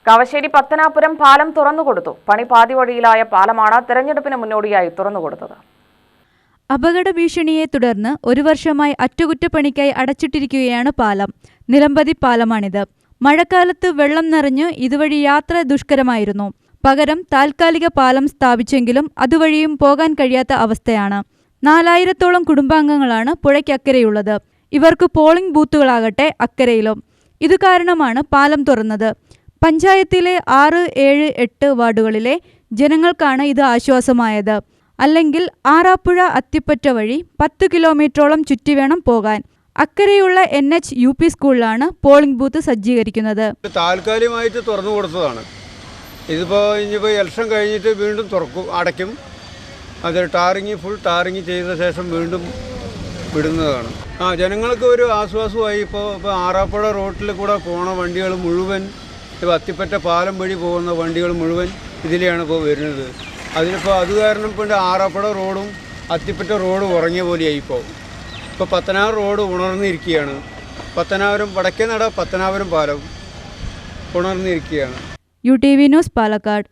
കാവശ്ശേരി പത്തനാപുരം പാലം തുറന്നുകൊടുത്തു. പണി പാതിവഴിയിലായ പാലമാണ് തെരഞ്ഞെടുപ്പിന് മുന്നോടിയായി തുറന്നുകൊടുത്തത്. അപകട ഭീഷണിയെ തുടർന്ന് ഒരു വർഷമായി അറ്റകുറ്റപ്പണിക്കായി അടച്ചിട്ടിരിക്കുകയാണ് പാലം. നിലമ്പതി പാലമാണിത്. മഴക്കാലത്ത് വെള്ളം നിറഞ്ഞ് ഇതുവഴി യാത്ര ദുഷ്കരമായിരുന്നു. പകരം താൽക്കാലിക പാലം സ്ഥാപിച്ചെങ്കിലും അതുവഴിയും പോകാൻ കഴിയാത്ത അവസ്ഥയാണ്. 4000-ഓളം കുടുംബാംഗങ്ങളാണ് പുഴയ്ക്കക്കരെയുള്ളത്. ഇവർക്ക് പോളിംഗ് ബൂത്തുകളാകട്ടെ അക്കരയിലും. ഇതുകാരണമാണ് പാലം തുറന്നത്. പഞ്ചായത്തിലെ 6, 7, 8 വാർഡുകളിലെ ജനങ്ങൾക്കാണ് ഇത് ആശ്വാസമായത്. അല്ലെങ്കിൽ ആറാപ്പുഴ അത്തിപ്പറ്റ വഴി 10 കിലോമീറ്ററോളം ചുറ്റി വേണം പോകാൻ. അക്കരെയുള്ള NH UP സ്കൂളിലാണ് പോളിംഗ് ബൂത്ത് സജ്ജീകരിക്കുന്നത്. താൽക്കാലികമായിട്ട് തുറന്നു കൊടുത്തതാണ്. ഇതിപ്പോൾ ഇനിയിപ്പോൾ ഇലക്ഷൻ കഴിഞ്ഞിട്ട് വീണ്ടും അടയ്ക്കും. അത് ഫുൾ ടാറിങ് ചെയ്ത ശേഷം വീണ്ടും വിടുന്നതാണ്. ജനങ്ങൾക്ക് ഒരു ആശ്വാസമായി. ഇപ്പോൾ ആറാപ്പുഴ റോട്ടിൽ കൂടെ പോണ വണ്ടികൾ മുഴുവൻ, ഇപ്പോൾ അത്തിപ്പറ്റ പാലം വഴി പോകുന്ന വണ്ടികൾ മുഴുവൻ ഇതിലെയാണ് ഇപ്പോൾ വരുന്നത്. അതിനിപ്പോൾ അത് കാരണം ഇപ്പോൾ ആറാപ്പുഴ റോഡും അത്തിപ്പറ്റ റോഡും ഉറങ്ങിയ പോലെയായി. ഇപ്പോൾ പത്തനാപുരം റോഡ് ഉണർന്നിരിക്കുകയാണ്. പത്തനാപുരം വടക്കേ നട പത്തനാപുരം പാലം ഉണർന്നിരിക്കുകയാണ്. UTV news Palakkad.